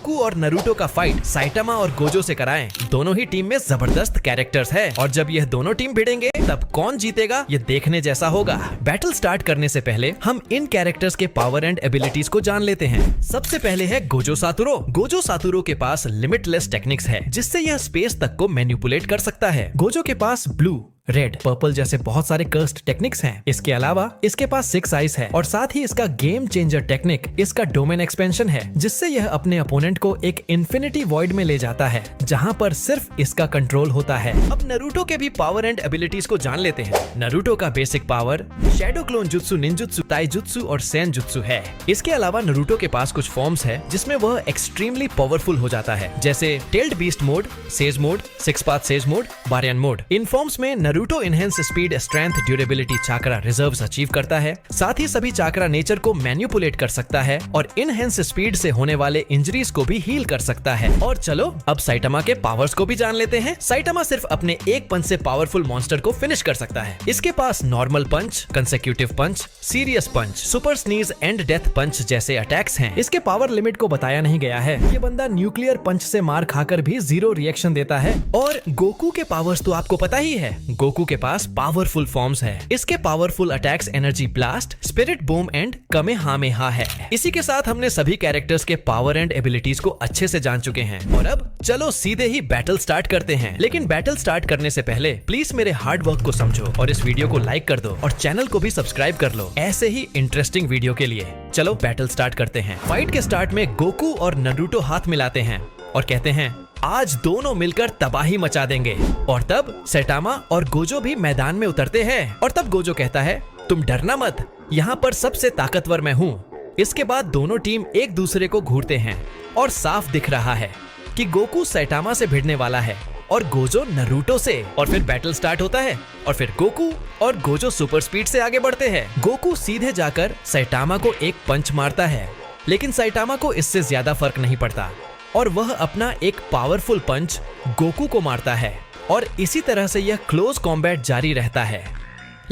Goku और Naruto का fight Saitama और गोजो से कराएं। दोनों ही टीम में जबरदस्त कैरेक्टर्स है और जब यह दोनों टीम भिड़ेंगे तब कौन जीतेगा ये देखने जैसा होगा। बैटल स्टार्ट करने से पहले हम इन कैरेक्टर्स के पावर एंड एबिलिटीज को जान लेते हैं। सबसे पहले है गोजो सातुरो। गोजो सातुरो के पास लिमिटलेस टेक्निक्स है जिससे यह स्पेस तक को मैनिपुलेट कर सकता है। गोजो के पास ब्लू, रेड, पर्पल जैसे बहुत सारे कर्स्ड टेक्निक्स हैं। इसके अलावा इसके पास 6 आइज है और साथ ही इसका गेम चेंजर टेक्निक इसका डोमेन एक्सपेंशन है जिससे यह अपने अपोनेंट को एक इन्फिनिटी वॉइड में ले जाता है जहां पर सिर्फ इसका कंट्रोल होता है। अब नरूटो के भी पावर एंड एबिलिटीज को जान लेते हैं। नरूटो का basic power shadow clone jutsu, ninjutsu, taijutsu और सेन जुत्सु है। इसके अलावा नरूटो के पास कुछ फॉर्म्स है जिसमें वह एक्सट्रीमली पावरफुल हो जाता है, जैसे tailed beast mode, sage mode, 6 path sage mode, baryon mode. इन फॉर्म्स में Naruto enhance speed, strength, durability chakra reserves achieve करता है। साथ ही सभी चाकरा नेचर को मैनिपुलेट कर सकता है और इनहेंस स्पीड से होने वाले इंजरीज को भी हील कर सकता है। और चलो अब साइटामा के पावर्स को भी जान लेते हैं। साइटामा सिर्फ अपने एक पंच से पावरफुल मॉन्स्टर को फिनिश कर सकता है। इसके पास normal punch, consecutive punch, serious punch, super sneeze and death punch जैसे अटैक्स हैं। इसके पावर लिमिट को बताया नहीं गया है। ये बंदा न्यूक्लियर पंच से मार खाकर भी 0 रिएक्शन देता है। और गोकू के पावर्स तो आपको पता ही है। गोकू के पास पावरफुल फॉर्म्स है। इसके powerful attacks energy blast, spirit bomb and kamehameha है। इसी के साथ हमने सभी कैरेक्टर्स के पावर एंड एबिलिटीज को अच्छे से जान चुके हैं और अब चलो सीधे ही बैटल स्टार्ट करते हैं। लेकिन बैटल स्टार्ट करने से पहले प्लीज मेरे हार्ड वर्क को समझो और इस वीडियो को लाइक कर दो और चैनल को भी सब्सक्राइब कर लो ऐसे ही इंटरेस्टिंग वीडियो के लिए। चलो बैटल स्टार्ट करते हैं। फाइट के स्टार्ट में गोकू और नरूटो हाथ मिलाते हैं और कहते हैं आज दोनों मिलकर तबाही मचा देंगे। और तब सैटामा और गोजो भी मैदान में उतरते हैं और तब गोजो कहता है तुम डरना मत, यहाँ पर सबसे ताकतवर मैं हूँ। इसके बाद दोनों टीम एक दूसरे को घूरते हैं और साफ दिख रहा है कि गोकू सैटामा से भिड़ने वाला है और गोजो नरूटो से। और फिर बैटल स्टार्ट होता है और फिर गोकू और गोजो सुपर स्पीड से आगे बढ़ते हैं। गोकू सीधे जाकर सैटामा को एक पंच मारता है लेकिन सैटामा को इससे ज्यादा फर्क नहीं पड़ता और वह अपना एक पावरफुल पंच गोकू को मारता है और इसी तरह से यह क्लोज कॉम्बैट जारी रहता है।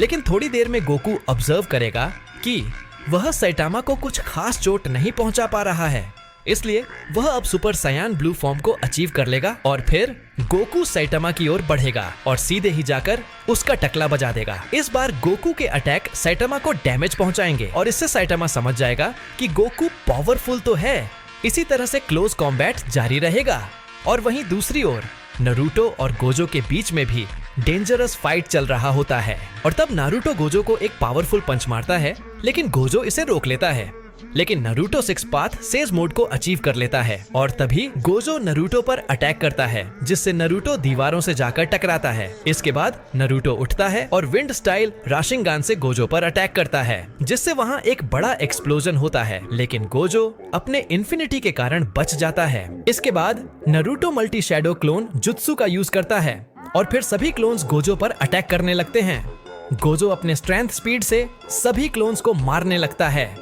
लेकिन थोड़ी देर में गोकू ऑब्जर्व करेगा कि वह सैटामा को कुछ खास चोट नहीं पहुंचा पा रहा है, इसलिए वह अब सुपर सायान ब्लू फॉर्म को अचीव कर लेगा और फिर गोकू सैटामा की ओर बढ़ेगा और सीधे ही जाकर उसका टकला बजा देगा। इस बार गोकू के अटैक सैटामा को डैमेज पहुंचाएंगे और इससे सैटामा समझ जाएगा कि गोकू पावरफुल तो है। इसी तरह से क्लोज कॉम्बैट जारी रहेगा और वहीं दूसरी ओर नरूटो और गोजो के बीच में भी डेंजरस फाइट चल रहा होता है। और तब नारुतो गोजो को एक पावरफुल पंच मारता है लेकिन गोजो इसे रोक लेता है। लेकिन नरूटो 6 पाथ सेज मोड को अचीव कर लेता है और तभी गोजो नरूटो पर अटैक करता है जिससे नरूटो दीवारों से जाकर टकराता है। इसके बाद नरूटो उठता है और विंड स्टाइल राशिंगान से गोजो पर अटैक करता है जिससे वहां एक बड़ा एक्सप्लोजन होता है, लेकिन गोजो अपने इन्फिनिटी के कारण बच जाता है। इसके बाद Naruto multi shadow clone jutsu का यूज करता है और फिर सभी क्लोन्स गोजो पर अटैक करने लगते हैं। गोजो अपने स्ट्रेंथ स्पीड से सभी क्लोन्स को मारने लगता है।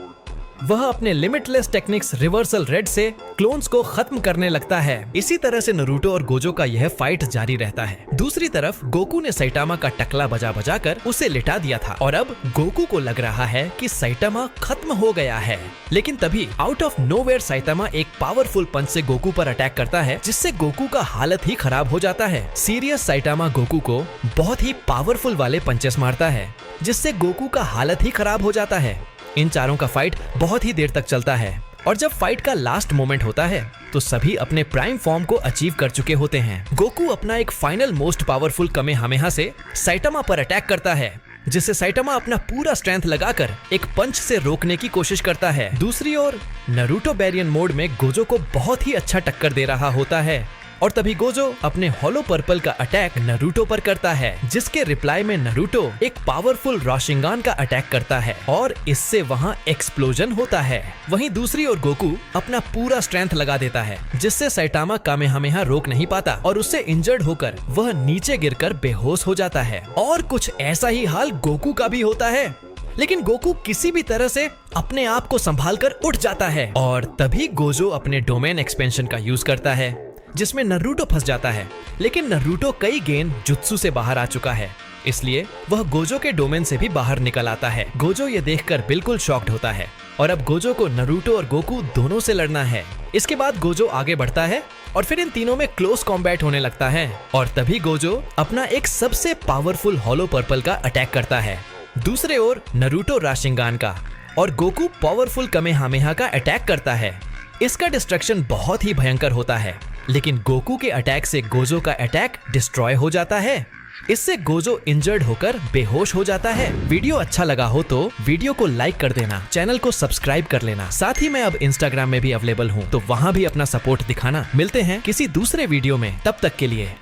वह अपने लिमिटलेस टेक्निक्स रिवर्सल रेड से क्लोन्स को खत्म करने लगता है। इसी तरह से नरूटो और गोजो का यह फाइट जारी रहता है। दूसरी तरफ गोकू ने सैटामा का टकला बजा बजा कर उसे लिटा दिया था और अब गोकू को लग रहा है कि सैटामा खत्म हो गया है। लेकिन तभी आउट ऑफ नोवेयर सैटामा एक पावरफुल पंच से गोकू पर अटैक करता है जिससे गोकू का हालत ही खराब हो जाता है। सीरियस सैटामा गोकू को बहुत ही पावरफुल वाले पंचेस मारता है जिससे गोकू का हालत ही खराब हो जाता है। इन चारों का फाइट बहुत ही देर तक चलता है और जब फाइट का लास्ट मोमेंट होता है तो सभी अपने प्राइम फॉर्म को अचीव कर चुके होते हैं। गोकू अपना एक फाइनल मोस्ट पावरफुल कामेहामेहा से सैटामा पर अटैक करता है जिससे सैटामा अपना पूरा स्ट्रेंथ लगाकर एक पंच से रोकने की कोशिश करता है। दूसरी ओर नरूटो बैरियन मोड में गोजो को बहुत ही अच्छा टक्कर दे रहा होता है और तभी गोजो अपने हॉलो पर्पल का अटैक नरूटो पर करता है जिसके रिप्लाई में नरूटो एक पावरफुल राशिंगान का अटैक करता है और इससे वहां एक्सप्लोजन होता है। वहीं दूसरी ओर गोकू अपना पूरा स्ट्रेंथ लगा देता है जिससे सैटामा कामेहामेहा रोक नहीं पाता और उससे इंजर्ड होकर वह नीचे गिरकर बेहोश हो जाता है। और कुछ ऐसा ही हाल गोकू का भी होता है, लेकिन गोकू किसी भी तरह से अपने आप को संभालकर उठ जाता है और तभी गोजो अपने डोमेन एक्सपेंशन का यूज करता है जिसमें नरूटो फंस जाता है। लेकिन नरूटो कई गेंद जुत्सु से बाहर आ चुका है इसलिए वह गोजो के डोमेन से भी बाहर निकल आता है। गोजो ये देखकर बिल्कुल शॉक्ड होता है और अब गोजो को नारुतो और गोकू दोनों से लड़ना है। इसके बाद गोजो आगे बढ़ता है और फिर इन तीनों में क्लोज कॉम्बैट होने लगता है और तभी गोजो अपना एक सबसे पावरफुल हॉलो पर्पल का अटैक करता है। दूसरे ओर नारुतो राशिंगान का और गोकू पावरफुल कमेहामेहा का अटैक करता है। इसका डिस्ट्रक्शन बहुत ही भयंकर होता है, लेकिन गोकू के अटैक से गोजो का अटैक डिस्ट्रॉय हो जाता है। इससे गोजो इंजर्ड होकर बेहोश हो जाता है। वीडियो अच्छा लगा हो तो वीडियो को लाइक कर देना, चैनल को सब्सक्राइब कर लेना। साथ ही मैं अब इंस्टाग्राम में भी अवेलेबल हूँ, तो वहाँ भी अपना सपोर्ट दिखाना। मिलते हैं किसी दूसरे वीडियो में, तब तक के लिए।